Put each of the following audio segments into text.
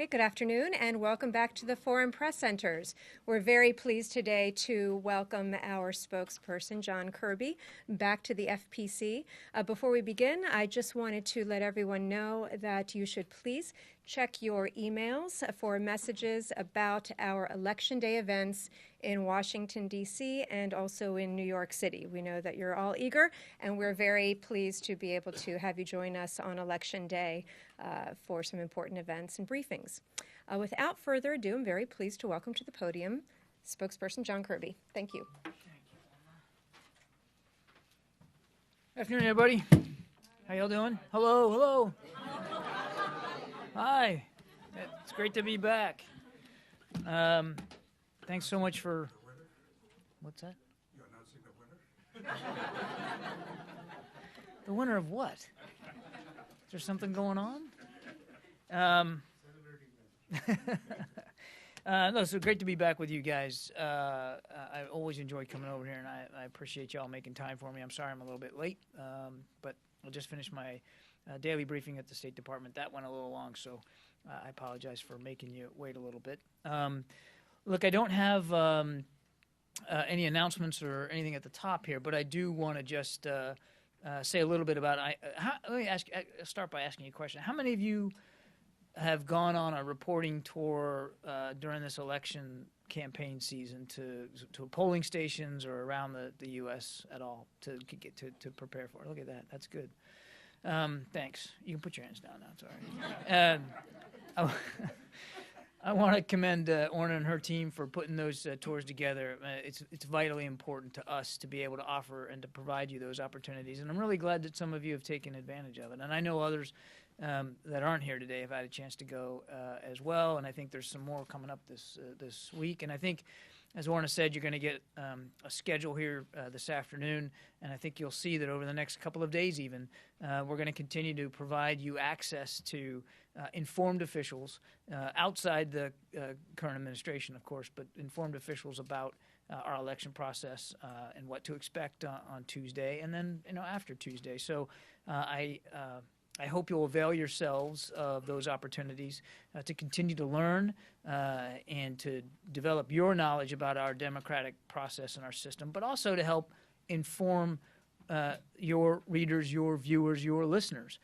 Okay, good afternoon and welcome back to the Foreign Press Centers. We're very pleased today to welcome our spokesperson, John Kirby, back to the FPC. Before we begin, I just wanted to let everyone know that you should please check your emails for messages about our Election Day events in Washington, D.C. and also in New York City. We know that you're all eager, and we're very pleased to be able to have you join us on Election Day for some important events and briefings. Without further ado, I'm very pleased to welcome to the podium Spokesperson John Kirby. Thank you. Afternoon, everybody. How y'all doing? Hello, hello. Hi. It's great to be back. Thanks so much for... What's that? You're announcing the winner? The winner of what? Is there something going on? No, so great to be back with you guys. I always enjoy coming over here, and I appreciate y'all making time for me. I'm sorry I'm a little bit late, but I just finished my daily briefing at the State Department. That went a little long, so I apologize for making you wait a little bit. Look, I don't have any announcements or anything at the top here, but I do want to just say a little bit about let me start by asking you a question. How many of you have gone on a reporting tour during this election campaign season to polling stations or around the U.S. at all to prepare for it? Look at that. That's good. Thanks. You can put your hands down now. It's all right. I want to commend Orna and her team for putting those tours together. It's vitally important to us to be able to offer and to provide you those opportunities. And I'm really glad that some of you have taken advantage of it. And I know others that aren't here today have had a chance to go as well. And I think there's some more coming up this week. And I think, as Orna said, you're going to get a schedule here this afternoon. And I think you'll see that over the next couple of days even, we're going to continue to provide you access to informed officials outside the current administration, of course, but informed officials about our election process and what to expect on Tuesday and then after Tuesday. So I hope you'll avail yourselves of those opportunities to continue to learn and to develop your knowledge about our democratic process and our system, but also to help inform your readers, your viewers, your listeners,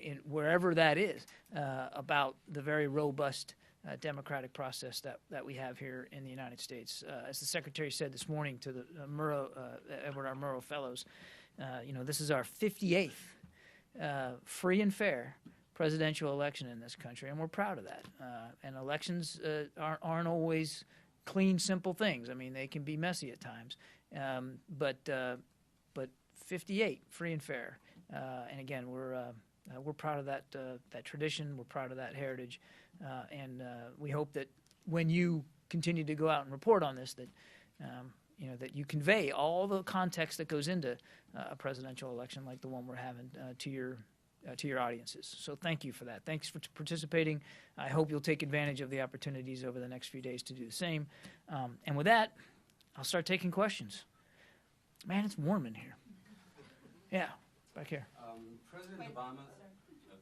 in wherever that is, about the very robust democratic process that we have here in the United States. As the Secretary said this morning to the Edward R. Murrow Fellows, this is our 58th free and fair presidential election in this country, and we're proud of that. And elections aren't always clean, simple things. I mean, they can be messy at times, but 58 free and fair. And again, we're proud of that tradition. We're proud of that heritage, and we hope that when you continue to go out and report on this, that that you convey all the context that goes into a presidential election like the one we're having to your audiences. So thank you for that. Thanks for participating. I hope you'll take advantage of the opportunities over the next few days to do the same. And with that, I'll start taking questions. Man, it's warm in here. Yeah, back here. President Obama.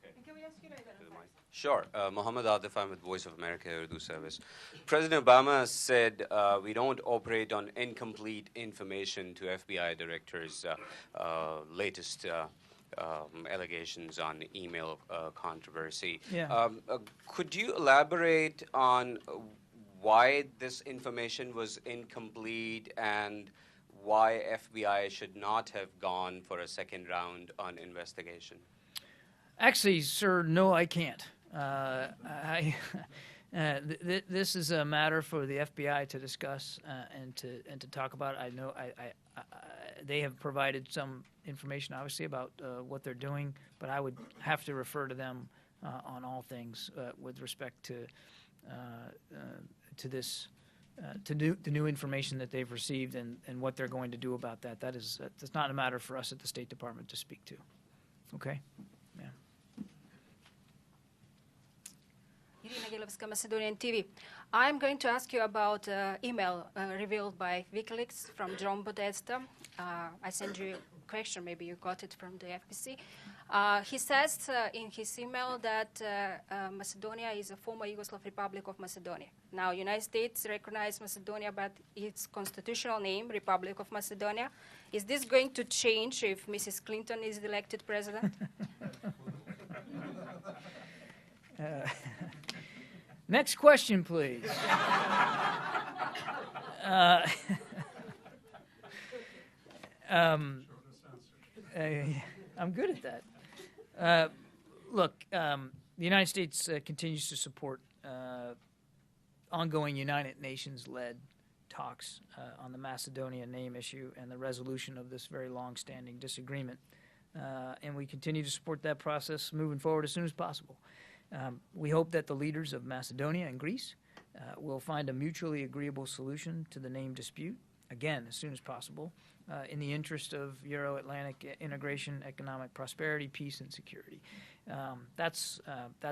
Okay. Can we ask you to identify? Sure. Mohammed Atif, I'm with Voice of America Urdu Service. President Obama said we don't operate on incomplete information to FBI directors' latest allegations on email controversy. Yeah. Could you elaborate on why this information was incomplete and why FBI should not have gone for a second round on investigation? Actually, sir, no, I can't. This is a matter for the FBI to discuss and to talk about. I know they have provided some information, obviously, about what they're doing, but I would have to refer to them on all things with respect to this. The new information that they've received and what they're going to do about that. That's not a matter for us at the State Department to speak to. Okay? Yeah. Irina Gilovska, Macedonian TV. I'm going to ask you about email revealed by WikiLeaks from John Podesta. I sent you a question, maybe you got it from the FPC. He says in his email that Macedonia is a former Yugoslav Republic of Macedonia. Now, United States recognize Macedonia by its constitutional name, Republic of Macedonia. Is this going to change if Mrs. Clinton is elected president? Next question, please. I'm good at that. Look, the United States continues to support ongoing United Nations-led talks on the Macedonia name issue and the resolution of this very long-standing disagreement. And we continue to support that process moving forward as soon as possible. We hope that the leaders of Macedonia and Greece will find a mutually agreeable solution to the name dispute, again, as soon as possible, in the interest of Euro-Atlantic integration, economic prosperity, peace, and security. That's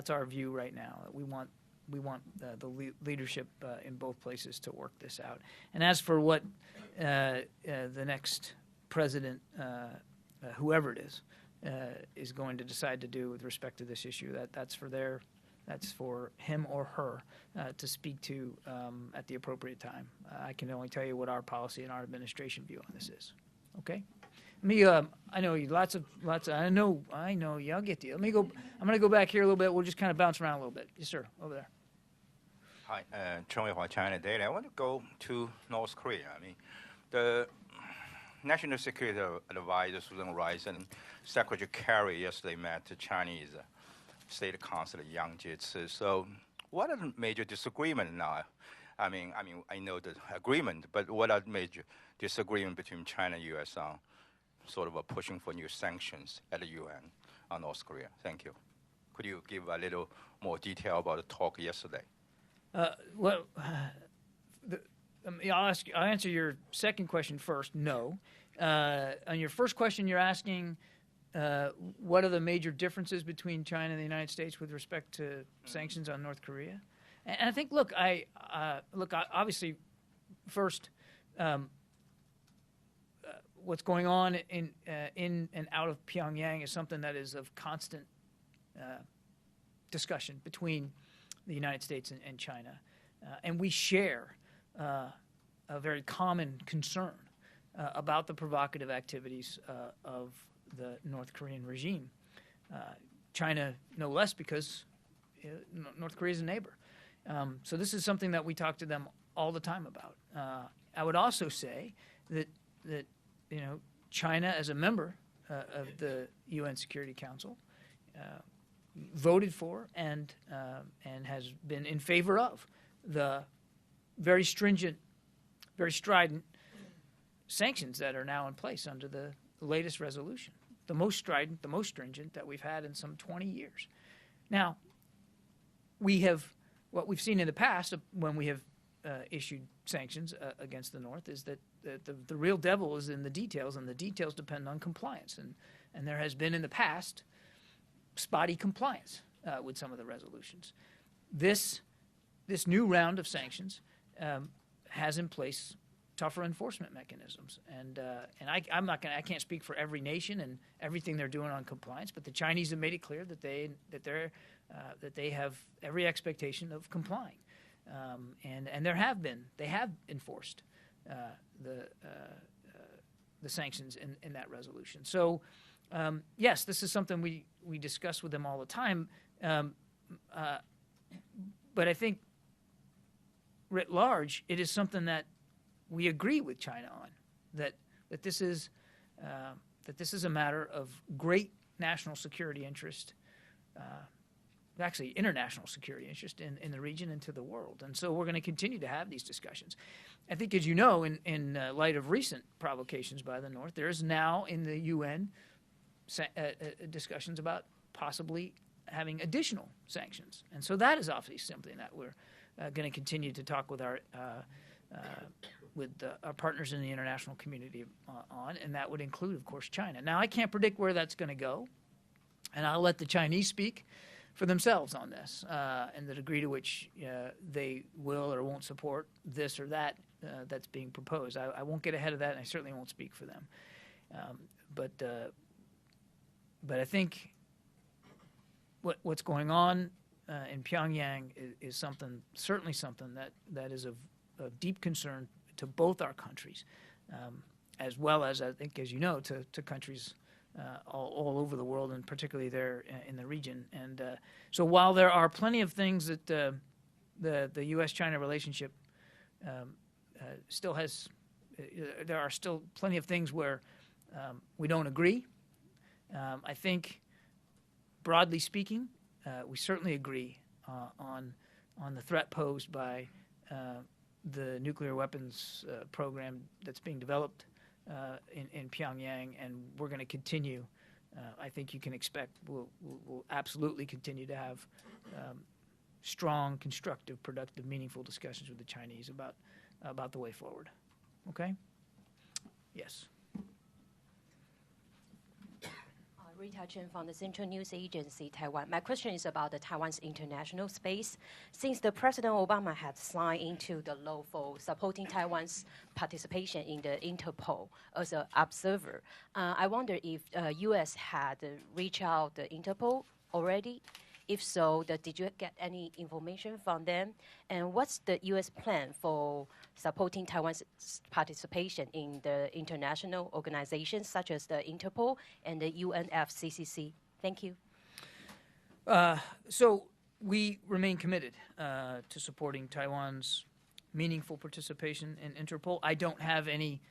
our view right now. We want the leadership in both places to work this out. And as for what the next president, whoever it is going to decide to do with respect to this issue, that's for him or her to speak to at the appropriate time. I can only tell you what our policy and our administration view on this is. Okay. I know you. Lots of. I know. Yeah, I'll get to you. I'm going to go back here a little bit. We'll just kind of bounce around a little bit. Yes, sir. Over there. Hi, Chen Weihua, China Daily. I want to go to North Korea. I mean, the National Security Advisor Susan Rice and Secretary Kerry yesterday met the Chinese State Councilor Yang Jiechi. So, what are the major disagreements now? I mean, I know the agreement, but what are the major disagreements between China and U.S. on sort of pushing for new sanctions at the UN on North Korea? Thank you. Could you give a little more detail about the talk yesterday? Well, I'll answer your second question first. No. On your first question, you're asking what are the major differences between China and the United States with respect to sanctions on North Korea? And I think, look, obviously, first, what's going on in and out of Pyongyang is something that is of constant discussion between the United States and China. And we share a very common concern about the provocative activities of the North Korean regime. China, no less, because North Korea is a neighbor. So this is something that we talk to them all the time about. I would also say that China, as a member of the UN Security Council, voted for and has been in favor of the very stringent, very strident sanctions that are now in place under the latest resolution. The most strident, the most stringent that we've had in some 20 years. Now, what we've seen in the past when we have issued sanctions against the North is that the real devil is in the details, and the details depend on compliance. And there has been in the past spotty compliance with some of the resolutions. This new round of sanctions has in place tougher enforcement mechanisms, and I can't speak for every nation and everything they're doing on compliance, but the Chinese have made it clear that they have every expectation of complying, and they have enforced the sanctions in that resolution. So yes, this is something we discuss with them all the time, but I think writ large it is something that we agree with China on, that this is a matter of great national security interest, actually international security interest in the region and to the world. And so we're going to continue to have these discussions. I think, as you know, in light of recent provocations by the North, there is now in the UN discussions about possibly having additional sanctions. And so that is obviously something that we're going to continue to talk with our partners in the international community on, and that would include, of course, China. Now, I can't predict where that's going to go, and I'll let the Chinese speak for themselves on this and the degree to which they will or won't support this or that that's being proposed. I won't get ahead of that, and I certainly won't speak for them. But But I think what's going on in Pyongyang is certainly something that is of deep concern to both our countries, as well as, I think, as you know, to countries all over the world, and particularly there in the region. And so while there are plenty of things that the U.S.-China relationship still has, there are still plenty of things where we don't agree. I think, broadly speaking, we certainly agree on the threat posed by the nuclear weapons program that's being developed in Pyongyang, and we're going to continue. I think you can expect we'll absolutely continue to have strong, constructive, productive, meaningful discussions with the Chinese about the way forward. Okay? Yes. Rita Chen from the Central News Agency, Taiwan. My question is about Taiwan's international space. Since the President Obama had signed into the law for supporting Taiwan's participation in the Interpol as an observer, I wonder if U.S. had reached out to Interpol already. If so, did you get any information from them? And what's the U.S. plan for supporting Taiwan's participation in the international organizations such as the Interpol and the UNFCCC? Thank you. So we remain committed to supporting Taiwan's meaningful participation in Interpol. I don't have any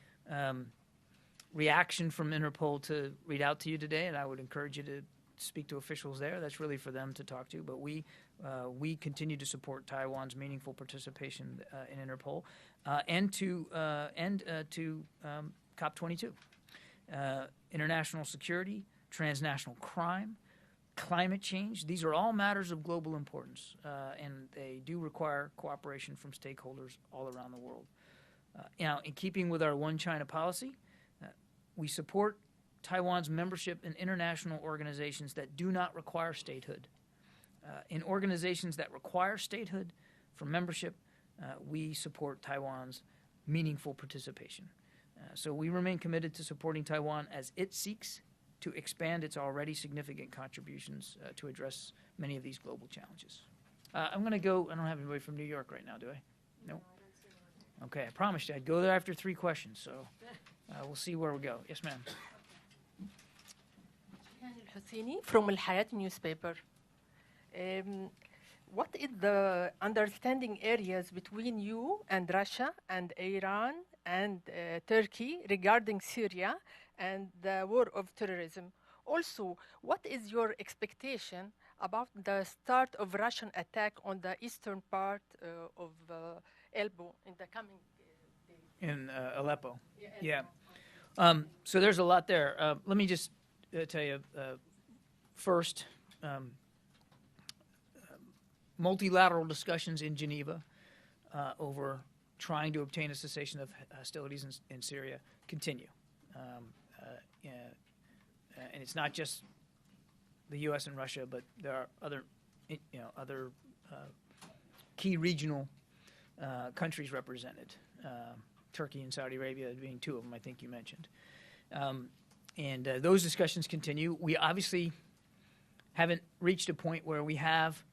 reaction from Interpol to read out to you today, and I would encourage you to speak to officials there. That's really for them to talk to. But we continue to support Taiwan's meaningful participation in Interpol and to COP22. International security, transnational crime, climate change, these are all matters of global importance, and they do require cooperation from stakeholders all around the world. Now, in keeping with our One China policy, we support Taiwan's membership in international organizations that do not require statehood. In organizations that require statehood for membership, we support Taiwan's meaningful participation. So we remain committed to supporting Taiwan as it seeks to expand its already significant contributions to address many of these global challenges. I'm going to go. I don't have anybody from New York right now, do I? No? Okay, I promised you I'd go there after 3 questions, so we'll see where we go. Yes, ma'am. Husseini from Al Hayat newspaper. What is the understanding areas between you and Russia and Iran and Turkey regarding Syria and the war of terrorism? Also, what is your expectation about the start of Russian attack on the eastern part of Elbo in the coming days? In Aleppo. Yeah. So there's a lot there. Let me just tell you first, multilateral discussions in Geneva over trying to obtain a cessation of hostilities in Syria continue. And it's not just the U.S. and Russia, but there are other key regional countries represented. Turkey and Saudi Arabia being 2 of them, I think you mentioned. And those discussions continue. We obviously haven't reached a point where we have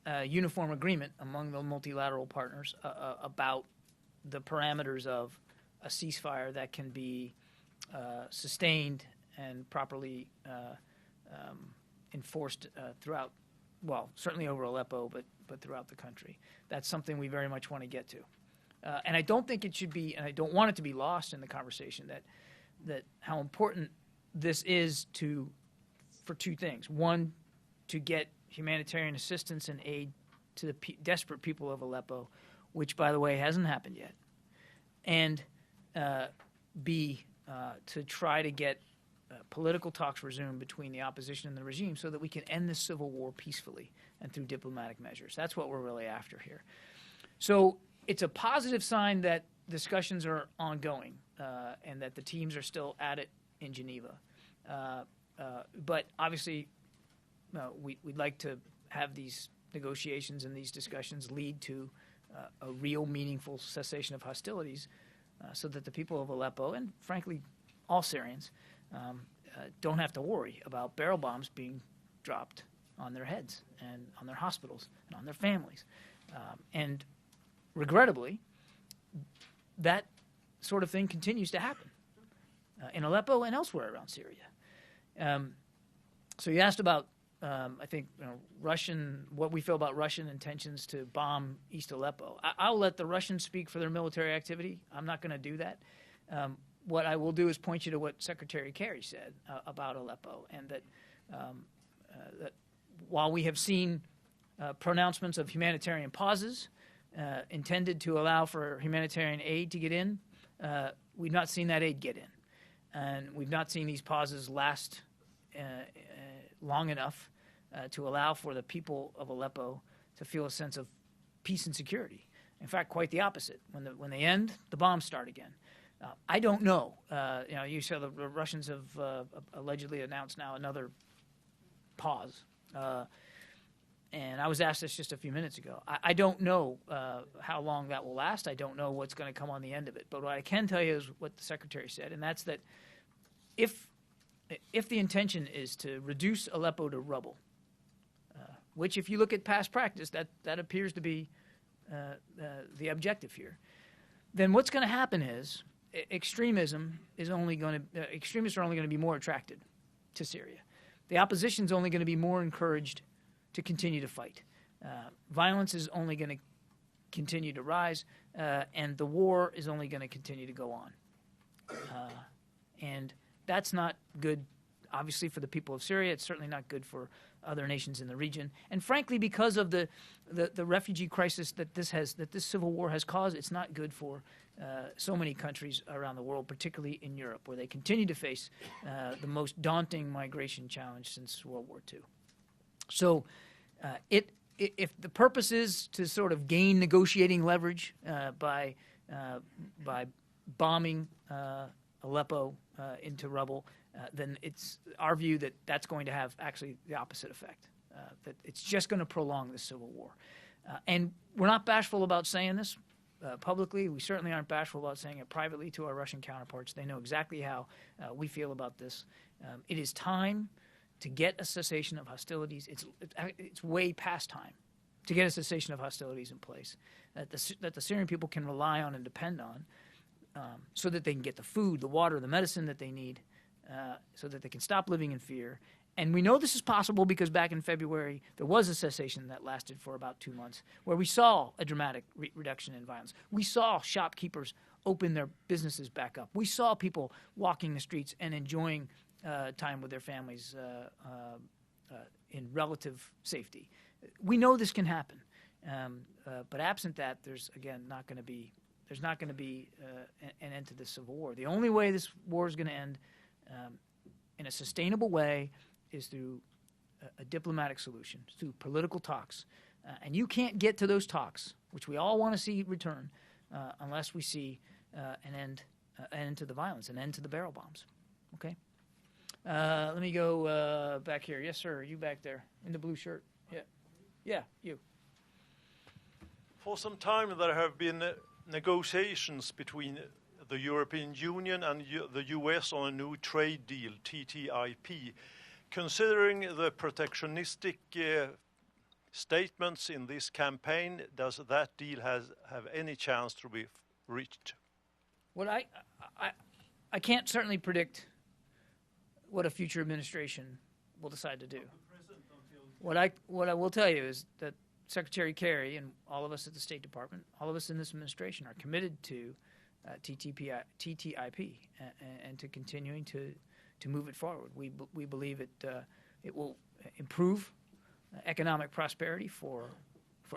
a uniform agreement among the multilateral partners about the parameters of a ceasefire that can be sustained and properly enforced throughout, well, certainly over Aleppo, but throughout the country. That's something we very much want to get to. And I don't think it should be, and I don't want it to be lost in the conversation, that how important this is for 2 things. One, to get humanitarian assistance and aid to the desperate people of Aleppo, which, by the way, hasn't happened yet. And B, to try to get political talks resumed between the opposition and the regime so that we can end this civil war peacefully and through diplomatic measures. That's what we're really after here. So it's a positive sign that discussions are ongoing and that the teams are still at it in Geneva. But obviously, we'd like to have these negotiations and these discussions lead to a real meaningful cessation of hostilities so that the people of Aleppo, and frankly all Syrians, don't have to worry about barrel bombs being dropped on their heads and on their hospitals and on their families. And regrettably, that sort of thing continues to happen in Aleppo and elsewhere around Syria. So you asked about, I think, what we feel about Russian intentions to bomb East Aleppo. I'll let the Russians speak for their military activity. I'm not going to do that. What I will do is point you to what Secretary Kerry said about Aleppo, and that while we have seen pronouncements of humanitarian pauses intended to allow for humanitarian aid to get in, we've not seen that aid get in. And we've not seen these pauses last long enough to allow for the people of Aleppo to feel a sense of peace and security. In fact, quite the opposite. When they end, the bombs start again. I don't know. You said the Russians have allegedly announced now another pause. And I was asked this just a few minutes ago. I don't know how long that will last. I don't know what's going to come on the end of it. But what I can tell you is what the Secretary said, and that's that if the intention is to reduce Aleppo to rubble, which if you look at past practice, that appears to be the objective here, then what's going to happen is extremists are only going to be more attracted to Syria. The opposition is only going to be more encouraged to continue to fight. Violence is only going to continue to rise, and the war is only going to continue to go on. And that's not good, obviously, for the people of Syria. It's certainly not good for other nations in the region. And frankly, because of the refugee crisis that this civil war has caused, it's not good for so many countries around the world, particularly in Europe, where they continue to face the most daunting migration challenge since World War II. So if the purpose is to sort of gain negotiating leverage by bombing Aleppo into rubble, then it's our view that that's going to have actually the opposite effect, that it's just going to prolong the civil war. And we're not bashful about saying this publicly. We certainly aren't bashful about saying it privately to our Russian counterparts. They know exactly how we feel about this. It is time to get a cessation of hostilities. It's way past time to get a cessation of hostilities in place that the Syrian people can rely on and depend on, so that they can get the food, the water, the medicine that they need, so that they can stop living in fear. And we know this is possible because back in February, there was a cessation that lasted for about 2 months, where we saw a dramatic reduction in violence. We saw shopkeepers open their businesses back up. We saw people walking the streets and enjoying time with their families in relative safety. We know this can happen, but absent that, there's not going to be an end to this civil war. The only way this war is going to end in a sustainable way is through a diplomatic solution, through political talks. And you can't get to those talks, which we all want to see return, unless we see an end to the violence, an end to the barrel bombs. Okay? Let me go back here. Yes, sir. You back there in the blue shirt. Yeah. Yeah, you. For some time there have been negotiations between the European Union and the US on a new trade deal, TTIP. Considering the protectionistic statements in this campaign, does that deal have any chance to be reached? What I can't certainly predict what a future administration will decide to do. What I will tell you is that Secretary Kerry and all of us at the State Department, all of us in this administration, are committed to TTIP and to continuing to move it forward. We believe it will improve economic prosperity for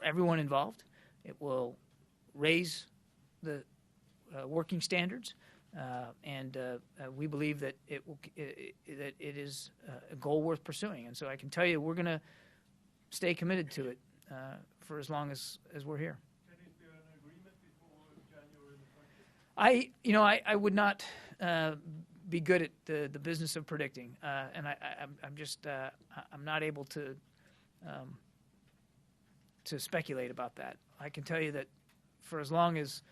everyone involved. It will raise the working standards, and we believe that it is a goal worth pursuing. And so I can tell you we're going to stay committed to it for as long as we're here. Can it be an agreement before January the 20th? I would not be good at the business of predicting, and I'm just I'm not able to speculate about that. I can tell you that for as long as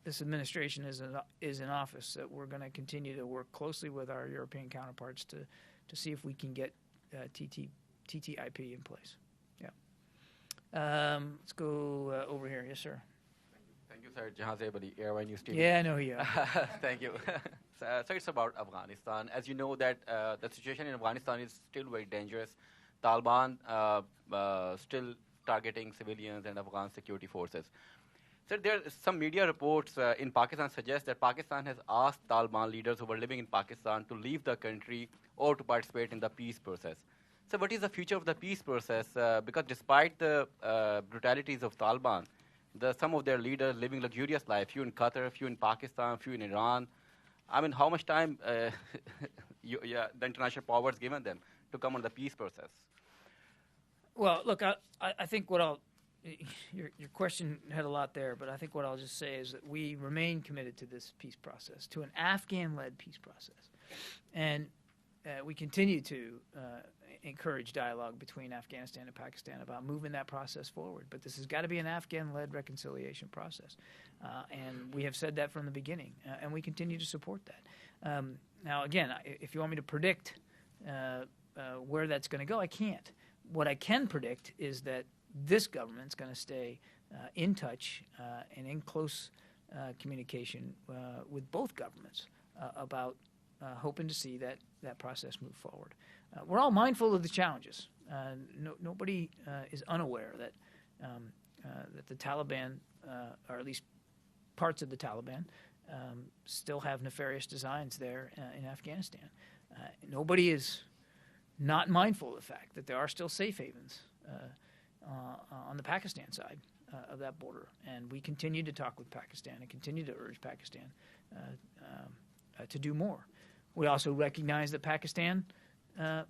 this administration is in office, that we're going to continue to work closely with our European counterparts to see if we can get TTIP in place. Yeah. Let's go over here. Yes, sir. Thank you, sir. Jahan Zebali, Airline News TV. Yeah, I know who you are. Thank you. So it's about Afghanistan. As you know that the situation in Afghanistan is still very dangerous. Taliban still targeting civilians and Afghan security forces. So there are some media reports in Pakistan suggest that Pakistan has asked Taliban leaders who were living in Pakistan to leave the country or to participate in the peace process. So what is the future of the peace process? Because despite the brutalities of Taliban, some of their leaders living luxurious life, few in Qatar, few in Pakistan, few in Iran. I mean, how much time the international powers given them to come on the peace process? Well, look, I think what I'll your question had a lot there, but I think what I'll just say is that we remain committed to this peace process, to an Afghan-led peace process, and we continue to encourage dialogue between Afghanistan and Pakistan about moving that process forward. But this has got to be an Afghan-led reconciliation process, and we have said that from the beginning, and we continue to support that. Now, again, if you want me to predict where that's going to go, I can't. What I can predict is that this government's going to stay in touch and in close communication with both governments about hoping to see that process move forward. We're all mindful of the challenges. Nobody is unaware that the Taliban, or at least parts of the Taliban, still have nefarious designs there in Afghanistan. Nobody is not mindful of the fact that there are still safe havens on the Pakistan side of that border, and we continue to talk with Pakistan and continue to urge Pakistan to do more. We also recognize that Pakistan and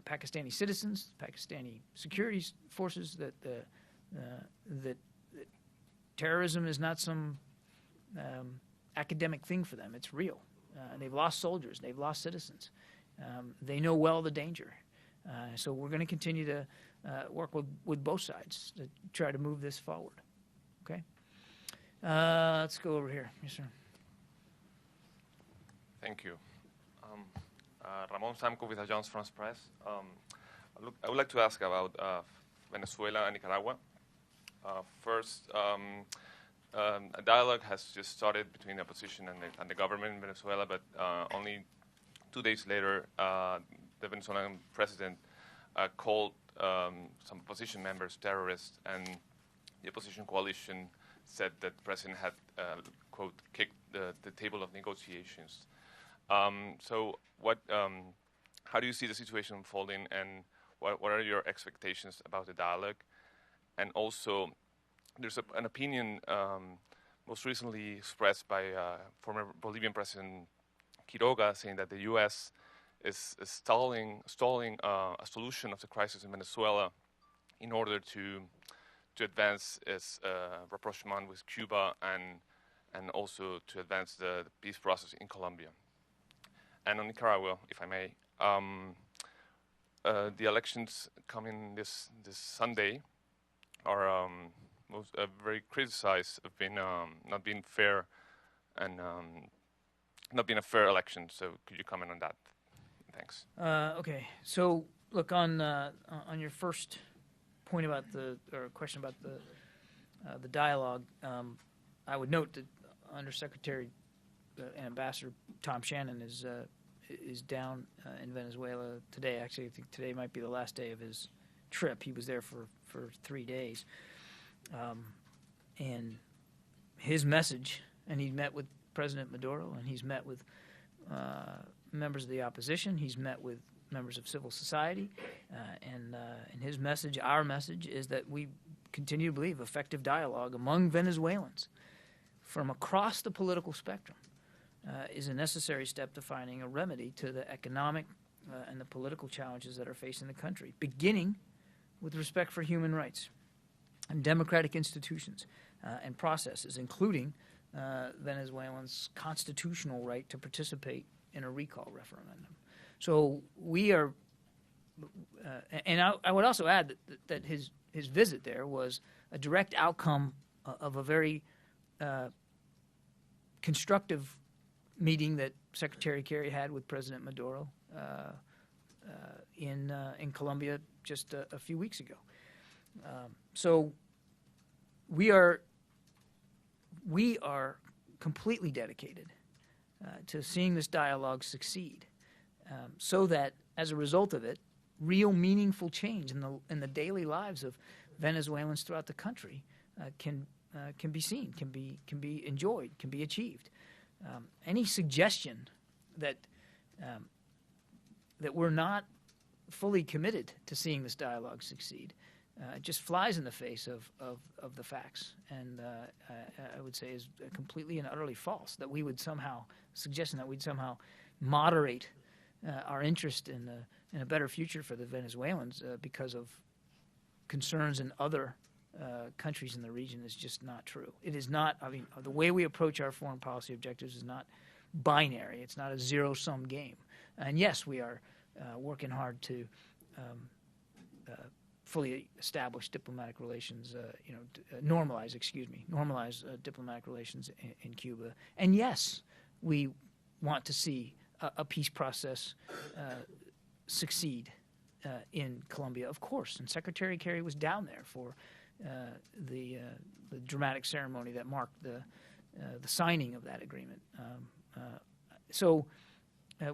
Pakistani citizens, Pakistani security forces, that terrorism is not some academic thing for them. It's real. They've lost soldiers. They've lost citizens. They know well the danger. So we're going to continue to work with both sides to try to move this forward. Okay? Let's go over here. Yes, sir. Thank you. Ramon Samco with Agence France Press. I would like to ask about Venezuela and Nicaragua. First, a dialogue has just started between the opposition and the government in Venezuela, but only 2 days later, the Venezuelan president called some opposition members terrorists, and the opposition coalition said that the president had, quote, kicked the table of negotiations. So how do you see the situation unfolding, and what are your expectations about the dialogue? And also, there's an opinion most recently expressed by former Bolivian President Quiroga, saying that the U.S. is stalling a solution of the crisis in Venezuela in order to advance its rapprochement with Cuba and also to advance the peace process in Colombia. And on Nicaragua, if I may, the elections coming this Sunday are very criticized of being not being fair and not being a fair election. So could you comment on that? Thanks. Okay. So look, on your first point about question about the dialogue, I would note that Undersecretary and Ambassador Tom Shannon is down in Venezuela today. Actually, I think today might be the last day of his trip. He was there for 3 days, and his message. And he met with President Maduro, and he's met with members of the opposition. He's met with members of civil society, and his message, our message, is that we continue to believe effective dialogue among Venezuelans from across the political spectrum is a necessary step to finding a remedy to the economic and the political challenges that are facing the country, beginning with respect for human rights and democratic institutions and processes, including Venezuelans' constitutional right to participate in a recall referendum. So we are, and I would also add that his visit there was a direct outcome of a very constructive meeting that Secretary Kerry had with President Maduro in Colombia just a few weeks ago. So we are completely dedicated to seeing this dialogue succeed, so that as a result of it, real meaningful change in the daily lives of Venezuelans throughout the country can be seen, can be enjoyed, can be achieved. Any suggestion that we're not fully committed to seeing this dialogue succeed just flies in the face of the facts, and I would say is completely and utterly false. That we would somehow suggesting that we'd somehow moderate our interest in a better future for the Venezuelans because of concerns in other countries in the region is just not true. It is not. I mean, the way we approach our foreign policy objectives is not binary. It's not a zero-sum game. And yes, we are working hard to fully establish diplomatic relations, normalize diplomatic relations in Cuba. And yes, we want to see a peace process succeed in Colombia, of course. And Secretary Kerry was down there for the dramatic ceremony that marked the signing of that agreement. So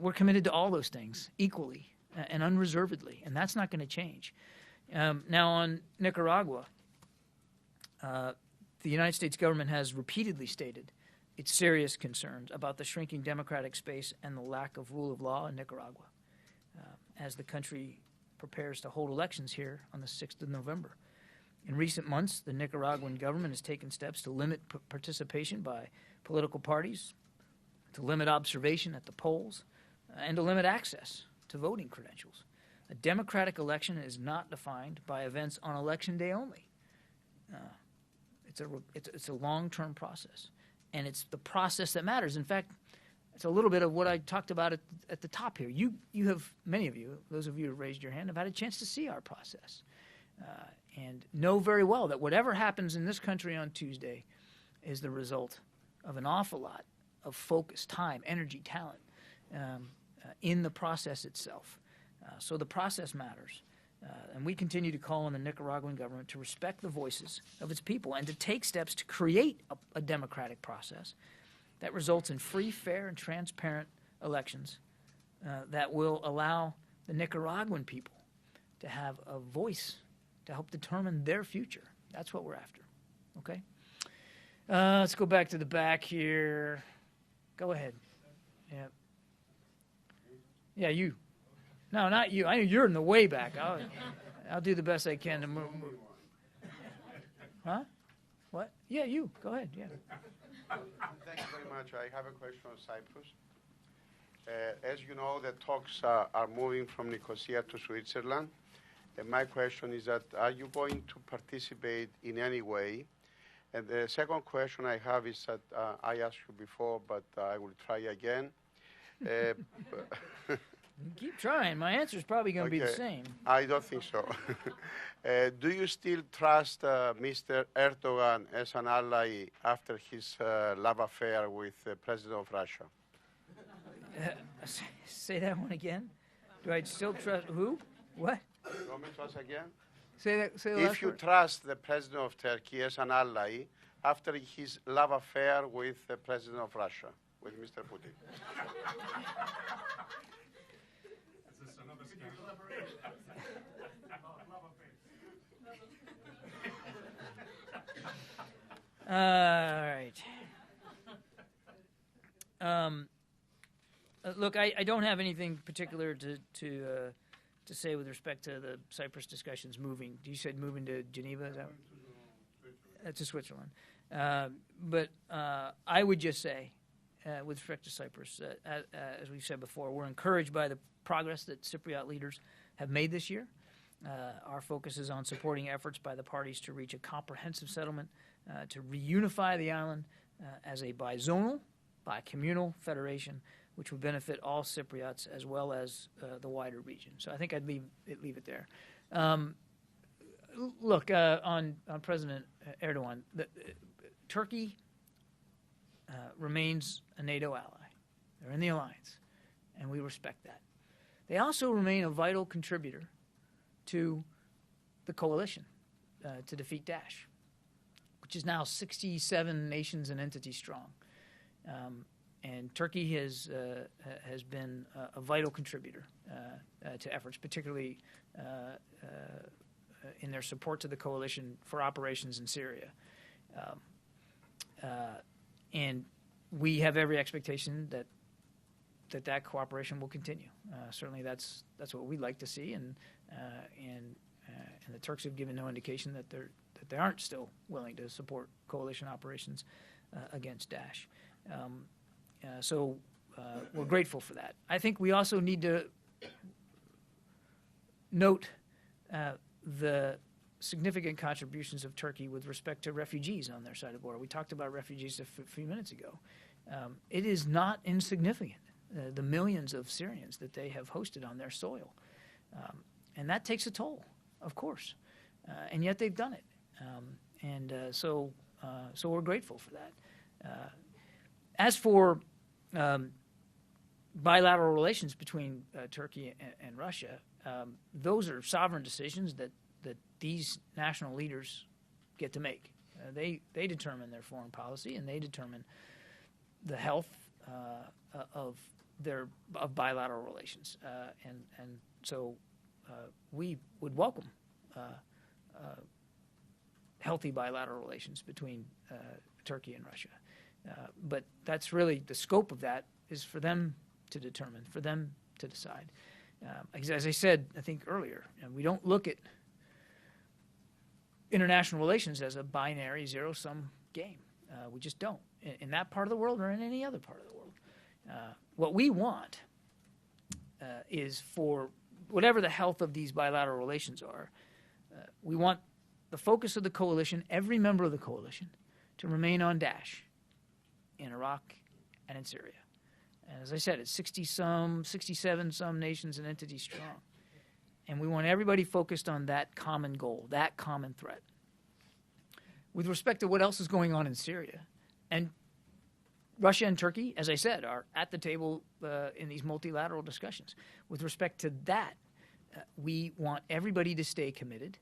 we're committed to all those things equally and unreservedly, and that's not going to change. Now on Nicaragua, the United States government has repeatedly stated its serious concerns about the shrinking democratic space and the lack of rule of law in Nicaragua as the country prepares to hold elections here on the 6th of November. In recent months, the Nicaraguan government has taken steps to limit participation by political parties, to limit observation at the polls, and to limit access to voting credentials. A democratic election is not defined by events on election day only. It's a long-term process, and it's the process that matters. In fact, it's a little bit of what I talked about at the top here. You have, many of you, those of you who raised your hand, have had a chance to see our process and know very well that whatever happens in this country on Tuesday is the result of an awful lot of focus, time, energy, talent in the process itself. So the process matters. And we continue to call on the Nicaraguan government to respect the voices of its people and to take steps to create a democratic process that results in free, fair, and transparent elections that will allow the Nicaraguan people to have a voice to help determine their future. That's what we're after. Okay? Let's go back to the back here. Go ahead. Yeah. Yeah, you. No, not you. I know you're in the way back. I'll do the best I can to move. Huh? What? Yeah, you. Go ahead. Yeah. Thank you very much. I have a question on Cyprus. As you know, the talks are moving from Nicosia to Switzerland. And my question is that, are you going to participate in any way? And the second question I have is that I asked you before, but I will try again. Keep trying. My answer is probably going to be the same. I don't think so. Do you still trust Mr. Erdogan as an ally after his love affair with the President of Russia? Say that one again. Do I still trust who? What? You want me to ask again? Say that. Say the if last you word. trust the President of Turkey as an ally after his love affair with the President of Russia, with Mr. Putin. All right. Look, I don't have anything particular to say with respect to the Cyprus discussions moving. You said moving to Geneva? Is that to Switzerland? But I would just say, with respect to Cyprus, as we've said before, we're encouraged by the progress that Cypriot leaders have made this year. Our focus is on supporting efforts by the parties to reach a comprehensive settlement, to reunify the island as a bizonal, bi-communal federation, which would benefit all Cypriots as well as the wider region. So I think I'd leave it there. Look, on President Erdogan, Turkey remains a NATO ally. They're in the alliance, and we respect that. They also remain a vital contributor to the coalition to defeat Daesh, which is now 67 nations and entities strong. And Turkey has been a vital contributor to efforts, particularly in their support to the coalition for operations in Syria. And we have every expectation that cooperation will continue. Certainly, that's what we'd like to see, and the Turks have given no indication that they aren't still willing to support coalition operations against Daesh. So we're grateful for that. I think we also need to note the significant contributions of Turkey with respect to refugees on their side of the border. We talked about refugees a few minutes ago. It is not insignificant, the millions of Syrians that they have hosted on their soil. And that takes a toll, of course. And yet they've done it. So we're grateful for that. As for bilateral relations between Turkey and Russia, those are sovereign decisions that these national leaders get to make. They determine their foreign policy, and they determine the health of bilateral relations. And so we would welcome healthy bilateral relations between Turkey and Russia. But that's really, the scope of that is for them to determine, for them to decide. As I said, I think earlier, we don't look at international relations as a binary zero-sum game. We just don't, in that part of the world or in any other part of the world. What we want is for whatever the health of these bilateral relations are, we want the focus of the coalition, every member of the coalition, to remain on Daesh in Iraq and in Syria. And as I said, it's 67 nations and entities strong. And we want everybody focused on that common goal, that common threat. With respect to what else is going on in Syria, and Russia and Turkey, as I said, are at the table in these multilateral discussions. With respect to that, we want everybody to stay committed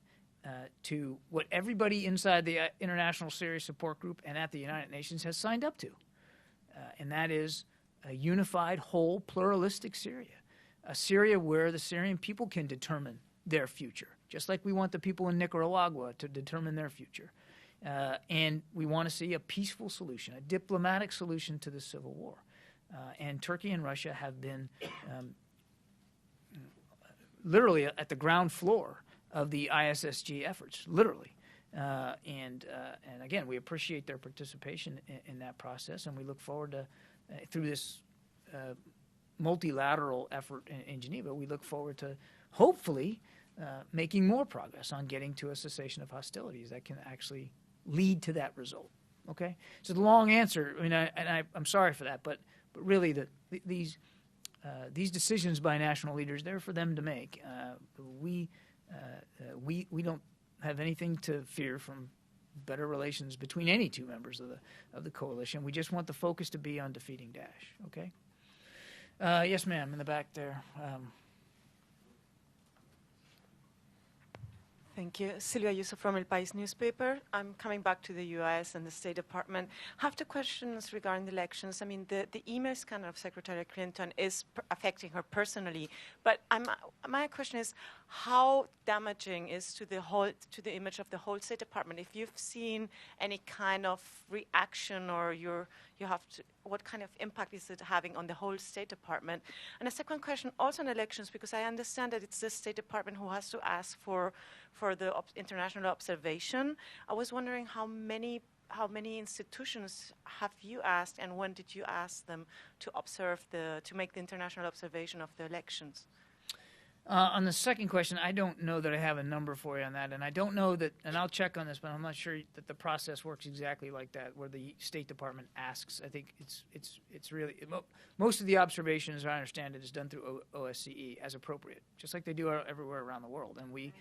to what everybody inside the International Syria Support Group and at the United Nations has signed up to. And that is a unified, whole, pluralistic Syria. A Syria where the Syrian people can determine their future, just like we want the people in Nicaragua to determine their future. And we want to see a peaceful solution, a diplomatic solution to the civil war. And Turkey and Russia have been literally at the ground floor of the ISSG efforts, literally. And again, we appreciate their participation in that process, and we look forward to, through this multilateral effort in Geneva, we look forward to hopefully making more progress on getting to a cessation of hostilities that can actually lead to that result. Okay, so the long answer. I mean, I'm sorry for that, but really, these decisions by national leaders, they're for them to make. We don't have anything to fear from better relations between any two members of the coalition. We just want the focus to be on defeating Daesh. Okay. Yes, ma'am, in the back there. Thank you. Silvia Yusuf from El País newspaper. I'm coming back to the U.S. and the State Department. I have two questions regarding the elections. I mean, the email scanner of Secretary Clinton is affecting her personally, but my question is how damaging is to the image of the whole State Department? If you've seen any kind of reaction, or what kind of impact is it having on the whole State Department? And a second question, also on elections, because I understand that it's the State Department who has to ask for the international observation. I was wondering how many institutions have you asked, and when did you ask them to make the international observation of the elections? On the second question, I don't know that I have a number for you on that, and I don't know that, and I'll check on this, but I'm not sure that the process works exactly like that, where the State Department asks. I think it's really, most of the observation, as I understand it, is done through OSCE as appropriate, just like they do everywhere around the world, and we.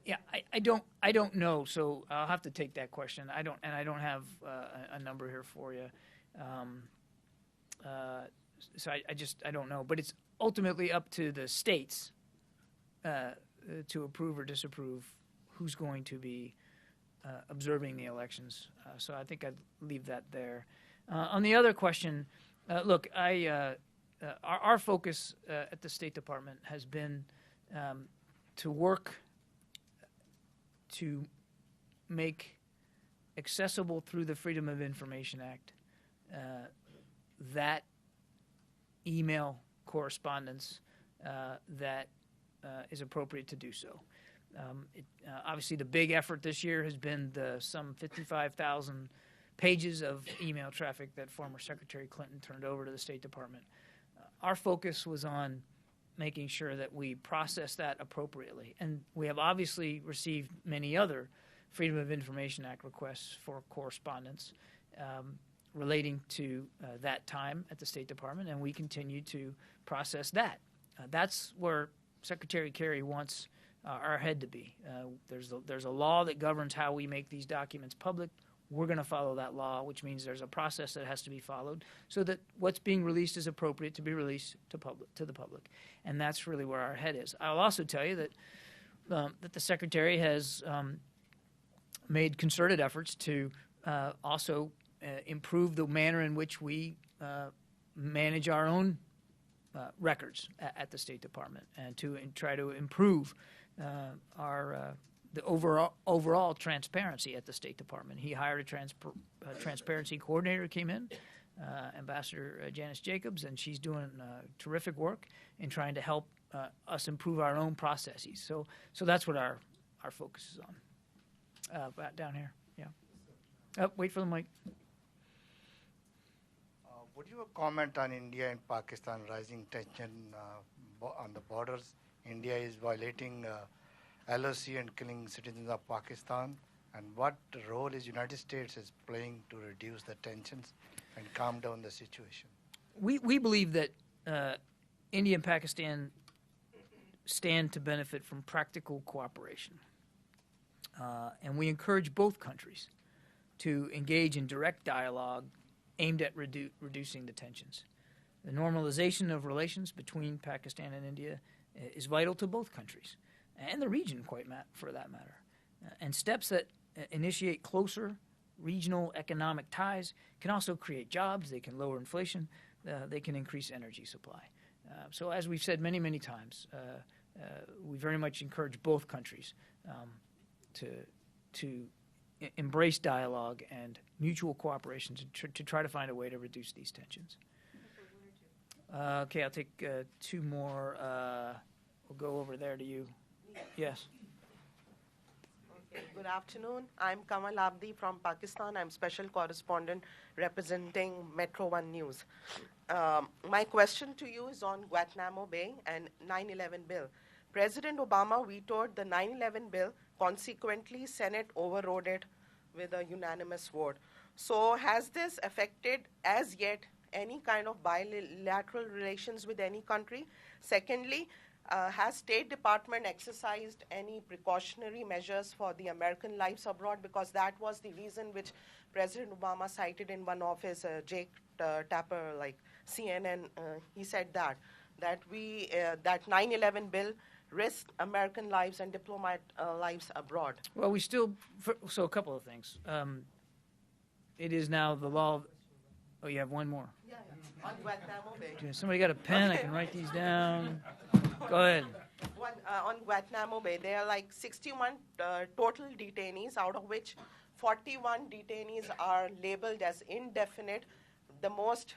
Yeah, I don't know, so I'll have to take that question. I don't have a number here for you. So I don't know, but it's ultimately up to the states to approve or disapprove who's going to be observing the elections. So I think I'd leave that there. On the other question, look, our focus at the State Department has been to work to make accessible through the Freedom of Information Act that email correspondence that is appropriate to do so. Obviously, the big effort this year has been the some 55,000 pages of email traffic that former Secretary Clinton turned over to the State Department. Our focus was on making sure that we process that appropriately. And we have obviously received many other Freedom of Information Act requests for correspondence relating to that time at the State Department, and we continue to process that. That's where Secretary Kerry wants our head to be. There's a law that governs how we make these documents public. We're going to follow that law, which means there's a process that has to be followed so that what's being released is appropriate to be released to the public. And that's really where our head is. I'll also tell you that that the Secretary has made concerted efforts to also improve the manner in which we manage our own records at the State Department, and to try to improve the overall transparency at the State Department. He hired a transparency coordinator, came in, Ambassador Janice Jacobs, and she's doing terrific work in trying to help us improve our own processes. So that's what our focus is on. Down here, yeah. Wait for the mic. Would you comment on India and Pakistan rising tension on the borders? India is violating LOC and killing citizens of Pakistan. And what role is United States is playing to reduce the tensions and calm down the situation? We believe that India and Pakistan stand to benefit from practical cooperation. And we encourage both countries to engage in direct dialogue aimed at reducing the tensions. The normalization of relations between Pakistan and India is vital to both countries, and the region, for that matter. And steps that initiate closer regional economic ties can also create jobs, they can lower inflation, they can increase energy supply. So as we've said many, many times, we very much encourage both countries to embrace dialogue and mutual cooperation to try to find a way to reduce these tensions. Okay, I'll take two more. We'll go over there to you. Yes. Okay, good afternoon. I'm Kamal Abdi from Pakistan. I'm special correspondent representing Metro One News. My question to you is on Guantanamo Bay and 9/11 bill. President Obama vetoed the 9/11 bill. Consequently, Senate overrode it with a unanimous vote. So has this affected, as yet, any kind of bilateral relations with any country? Secondly, has State Department exercised any precautionary measures for the American lives abroad? Because that was the reason which President Obama cited in one of his Jake Tapper, like CNN. He said that 9/11 bill risked American lives and diplomat lives abroad. Well, so a couple of things. It is now the law. Oh, you have one more. Yeah. On Guantanamo Bay. Somebody got a pen? I can write these down. Go ahead. On Guantanamo Bay, there are like 61 total detainees, out of which 41 detainees are labeled as indefinite, the most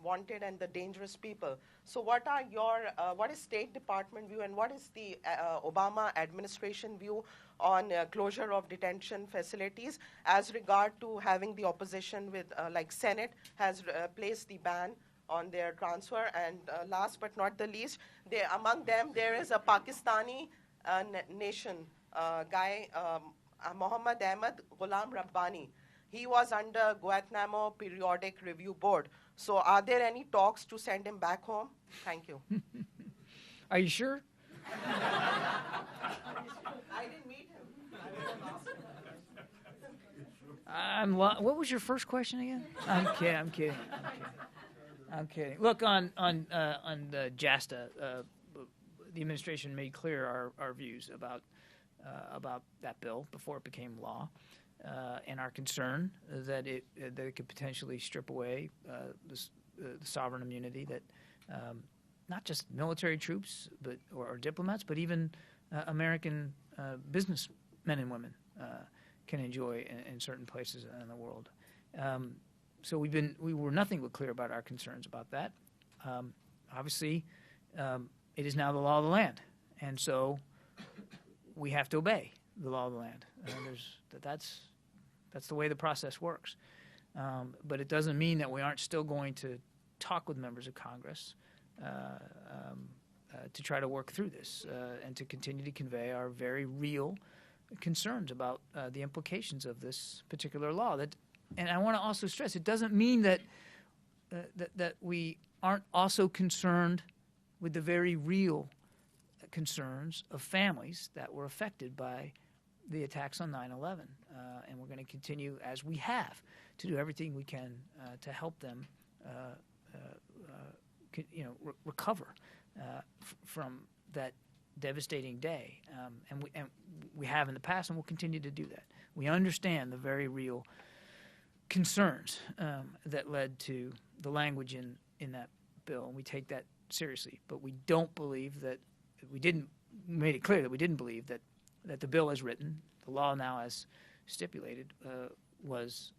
wanted and the dangerous people. So what is State Department view, and what is the Obama administration view on closure of detention facilities as regard to having the opposition with, like Senate has placed the ban on their transfer, and last but not the least, among them there is a Pakistani nation guy, Mohammad Ahmad Ghulam Rabbani. He was under Guantanamo Periodic Review Board. So are there any talks to send him back home? Thank you. Are you sure? I didn't meet What was your first question again? I'm kidding. I'm kidding. Look, on the JASTA, the administration made clear our views about that bill before it became law, and our concern that it could potentially strip away the sovereign immunity that not just military troops or diplomats, but even American businessmen and women can enjoy in certain places in the world. So we were nothing but clear about our concerns about that. Obviously, it is now the law of the land, and so we have to obey the law of the land. That's the way the process works. But it doesn't mean that we aren't still going to talk with members of Congress to try to work through this and to continue to convey our very real concerns about the implications of this particular law. And I want to also stress, it doesn't mean that we aren't also concerned with the very real concerns of families that were affected by the attacks on 9/11. And we're going to continue, as we have, to do everything we can to help them recover from that devastating day. And we have in the past, and we'll continue to do that. We understand the very real concerns that led to the language in that bill, and we take that seriously. But we don't believe that made it clear that we didn't believe that the bill as written, the law now as stipulated, was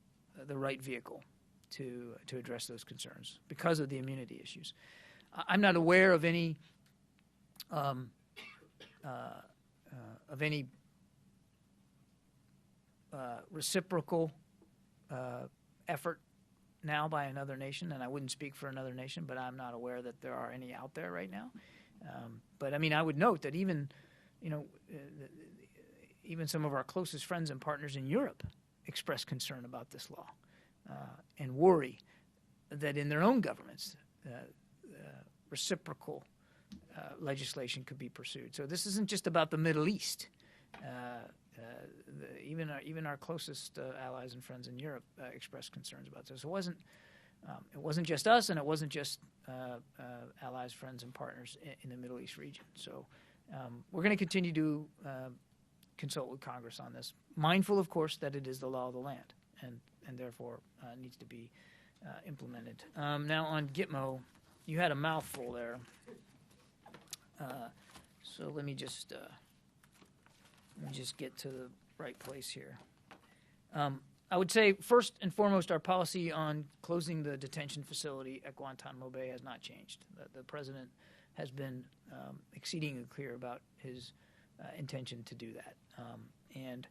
the right vehicle to address those concerns because of the immunity issues. I'm not aware of any reciprocal effort now by another nation, and I wouldn't speak for another nation, but I'm not aware that there are any out there right now. But I mean, I would note that even some of our closest friends and partners in Europe express concern about this law and worry that in their own governments reciprocal legislation could be pursued. So this isn't just about the Middle East. Even our closest allies and friends in Europe expressed concerns about this. It wasn't just us, and it wasn't just allies, friends, and partners in the Middle East region. So we're going to continue to consult with Congress on this, mindful, of course, that it is the law of the land, and therefore needs to be implemented. Now on Gitmo, you had a mouthful there. So let me just get to the right place here. I would say, first and foremost, our policy on closing the detention facility at Guantanamo Bay has not changed. The President has been exceedingly clear about his intention to do that. And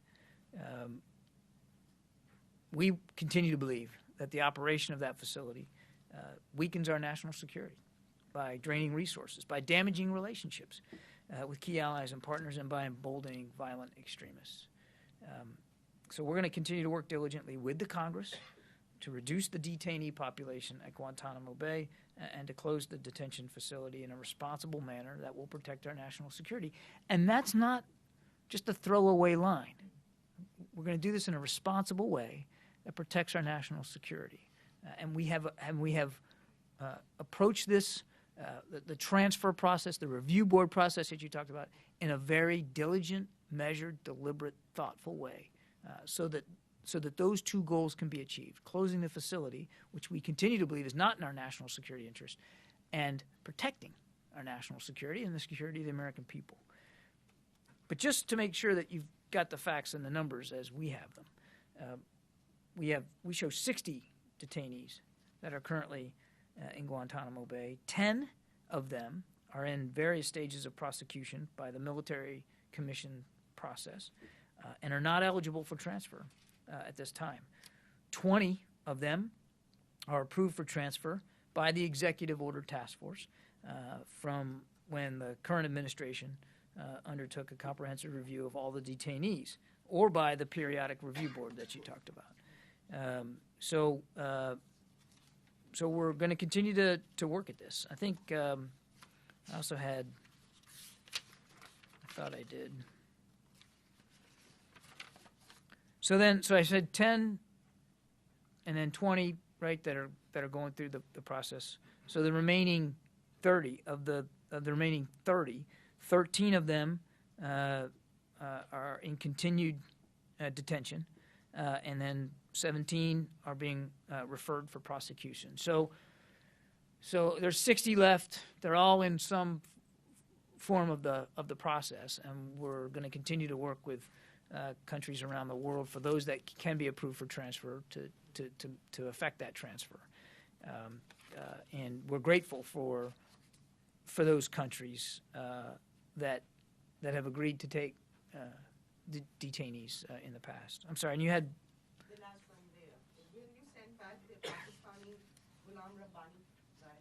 we continue to believe that the operation of that facility weakens our national security by draining resources, by damaging relationships with key allies and partners, and by emboldening violent extremists. So we're going to continue to work diligently with the Congress to reduce the detainee population at Guantanamo Bay and to close the detention facility in a responsible manner that will protect our national security. And that's not just a throwaway line. We're going to do this in a responsible way that protects our national security. And we have approached this, the transfer process, the review board process that you talked about, in a very diligent, measured, deliberate, thoughtful way, so that those two goals can be achieved: closing the facility, which we continue to believe is not in our national security interest, and protecting our national security and the security of the American people. But just to make sure that you've got the facts and the numbers as we have them, we show 60 detainees that are currently in Guantanamo Bay. 10 of them are in various stages of prosecution by the military commission process and are not eligible for transfer at this time. 20 of them are approved for transfer by the Executive Order Task Force from when the current administration undertook a comprehensive review of all the detainees, or by the periodic review board that you talked about. So we're going to continue to work at this. I think I also had, I thought I did. So I said 10 and then 20, right, that are going through the process. So the remaining 30 of the remaining 30, 13 of them are in continued detention, and then 17 are being referred for prosecution. So there's 60 left. They're all in some form of the process, and we're going to continue to work with countries around the world for those that can be approved for transfer to effect that transfer. And we're grateful for those countries that have agreed to take detainees in the past. I'm sorry, and you had. The last one there. Will you send back the Pakistani Ghulam Rabbani guy?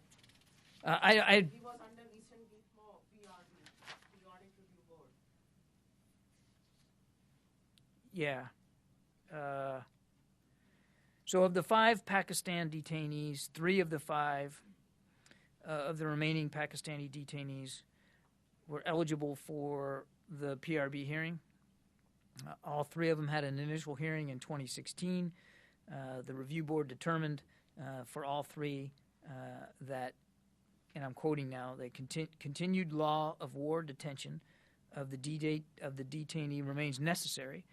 He was under recent Gitmo PRB, Periodic Review Board. Yeah. So of the 5 Pakistan detainees, 3 of the 5 of the remaining Pakistani detainees were eligible for the PRB hearing. All 3 of them had an initial hearing in 2016. The review board determined for all 3 that, and I'm quoting now, the continued law of war detention of the detainee remains necessary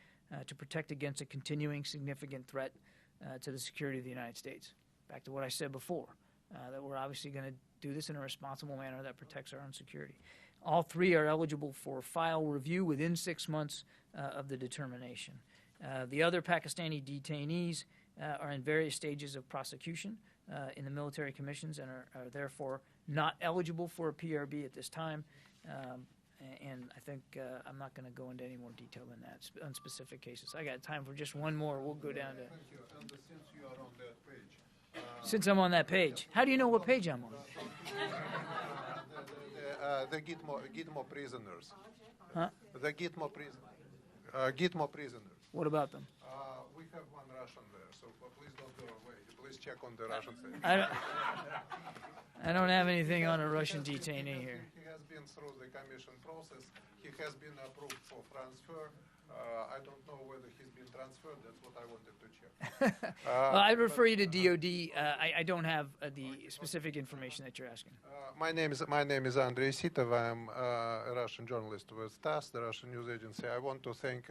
to protect against a continuing significant threat to the security of the United States. Back to what I said before, that we're obviously going to do this in a responsible manner that protects our own security. All 3 are eligible for file review within 6 months of the determination. The other Pakistani detainees are in various stages of prosecution in the military commissions and are therefore not eligible for a PRB at this time. And I think I'm not going to go into any more detail than that on specific cases. I got time for just one more. We'll go down to. Thank you. And since you are on that page. Since I'm on that page, how do you know what page I'm on? The Gitmo prisoners. Huh? The Gitmo prisoners. What about them? We have one Russian there, so please don't go away. Please check on the Russian side. I don't have anything on a Russian detainee here. He has been through the commission process. He has been approved for transfer. I don't know whether he's been transferred. That's what I wanted to check. Well, I refer you to DOD. I don't have the specific information that you're asking. My name is Andrei Sitov. I'm a Russian journalist with TASS, the Russian news agency. I want to thank,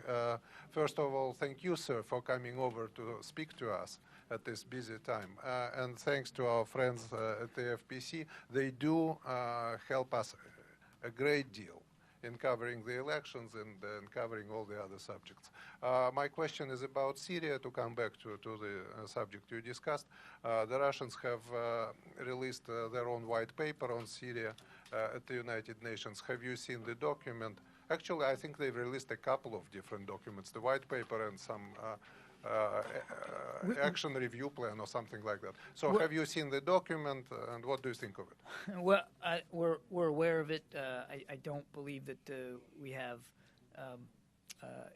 first of all, thank you, sir, for coming over to speak to us at this busy time. And thanks to our friends at the FPC. They do help us a great deal in covering the elections and covering all the other subjects. My question is about Syria, to come back to the subject you discussed. The Russians have released their own white paper on Syria at the United Nations. Have you seen the document? Actually, I think they've released a couple of different documents, the white paper and some action review plan or something like that. So have you seen the document, and what do you think of it? Well, we're aware of it. I don't believe that we have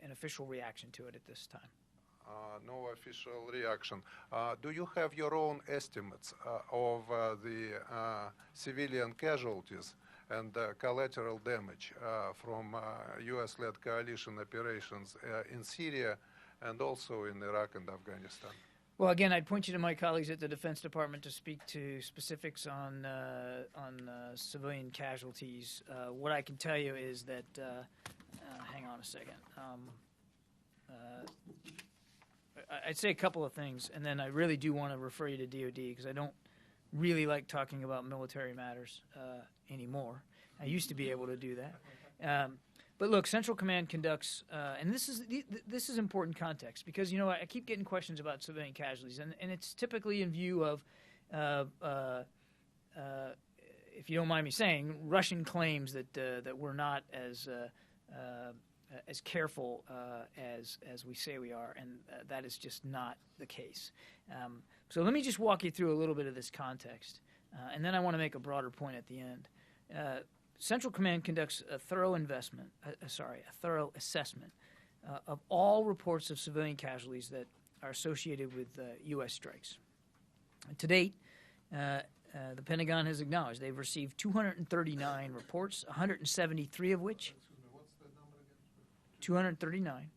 an official reaction to it at this time. No official reaction. Do you have your own estimates of the civilian casualties and collateral damage from U.S.-led coalition operations in Syria and also in Iraq and Afghanistan? Well, again, I'd point you to my colleagues at the Defense Department to speak to specifics on civilian casualties. What I can tell you is that, hang on a second. I'd say a couple of things, and then I really do want to refer you to DOD because I don't really like talking about military matters anymore. I used to be able to do that. But look, Central Command conducts, and this is important context because, you know, I keep getting questions about civilian casualties, and it's typically in view of, if you don't mind me saying, Russian claims that we're not as careful as we say we are, and that is just not the case. So let me just walk you through a little bit of this context, and then I want to make a broader point at the end. Central Command conducts a thorough assessment of all reports of civilian casualties that are associated with U.S. strikes. To date, the Pentagon has acknowledged they've received 239 reports, 173 of which 239,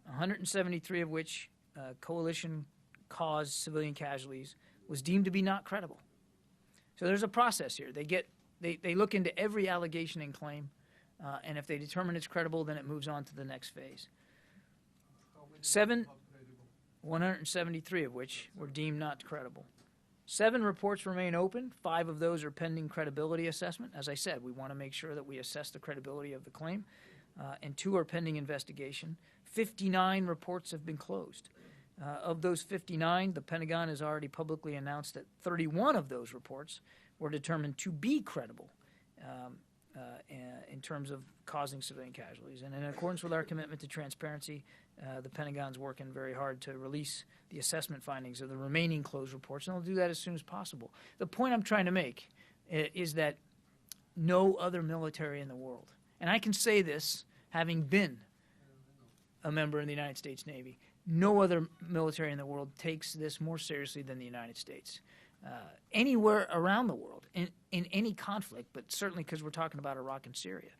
173 of which caused civilian casualties was deemed to be not credible. So there's a process here. They look into every allegation and claim, and if they determine it's credible, then it moves on to the next phase. 173 of which were deemed not credible. 7 reports remain open. 5 of those are pending credibility assessment. As I said, we want to make sure that we assess the credibility of the claim. And 2 are pending investigation. 59 reports have been closed. Of those 59, the Pentagon has already publicly announced that 31 of those reports were determined to be credible in terms of causing civilian casualties. And in accordance with our commitment to transparency, the Pentagon's working very hard to release the assessment findings of the remaining closed reports, and they'll do that as soon as possible. The point I'm trying to make is that no other military in the world, and I can say this having been a member in the United States Navy, no other military in the world takes this more seriously than the United States. Anywhere around the world, in any conflict, but certainly because we're talking about Iraq and Syria,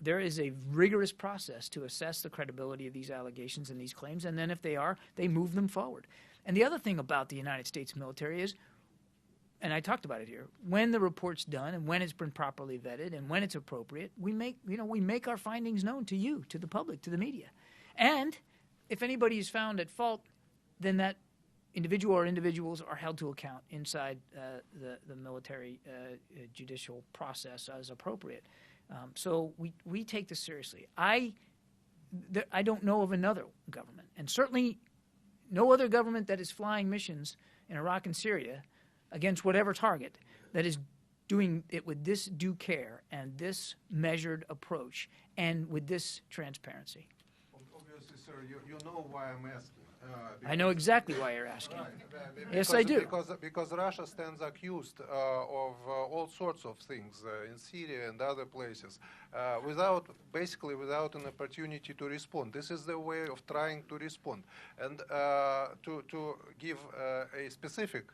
there is a rigorous process to assess the credibility of these allegations and these claims, and then if they are, they move them forward. And the other thing about the United States military is, and I talked about it here, when the report's done and when it's been properly vetted and when it's appropriate, we make our findings known to you, to the public, to the media. And if anybody is found at fault, then that individual or individuals are held to account inside the military judicial process as appropriate. So we take this seriously. I don't know of another government, and certainly no other government that is flying missions in Iraq and Syria against whatever target that is doing it with this due care and this measured approach and with this transparency. Obviously, sir, you know why I'm asking. I know exactly why you're asking. Right. Yes, I do. Because Russia stands accused of all sorts of things in Syria and other places, without an opportunity to respond. This is the way of trying to respond. And to give a specific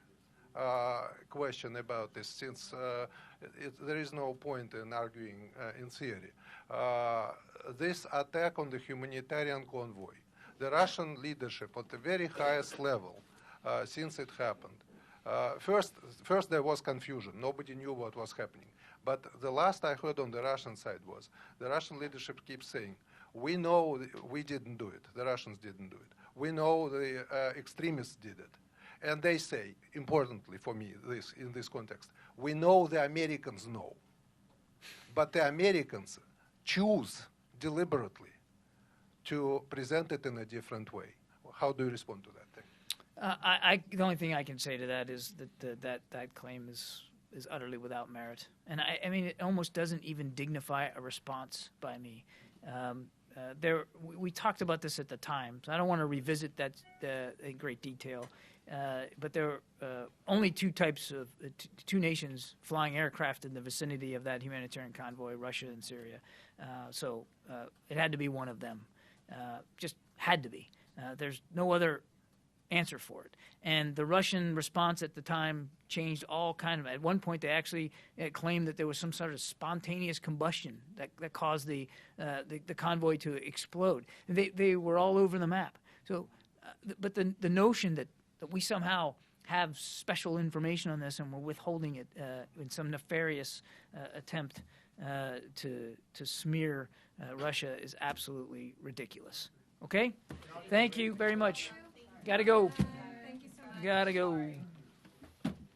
question about this, since there is no point in arguing in theory. This attack on the humanitarian convoy, the Russian leadership at the very highest level, since it happened, first there was confusion. Nobody knew what was happening. But the last I heard on the Russian side was the Russian leadership keeps saying, we know we didn't do it. The Russians didn't do it. We know the extremists did it. And they say, importantly for me, in this context, we know the Americans know. But the Americans choose deliberately to present it in a different way. How do you respond to that thing? The only thing I can say to that is that claim is utterly without merit. And I mean, it almost doesn't even dignify a response by me. We talked about this at the time, so I don't want to revisit that in great detail. But there are only two types of two nations flying aircraft in the vicinity of that humanitarian convoy, Russia and Syria. So it had to be one of them. Just had to be. There's no other answer for it. And the Russian response at the time changed all kind of. At one point, they actually claimed that there was some sort of spontaneous combustion that caused the convoy to explode. They were all over the map. So, but the notion that we somehow have special information on this and we're withholding it in some nefarious attempt to smear Russia is absolutely ridiculous. Okay? Thank you very much. Gotta go. Thank you so much. Gotta go.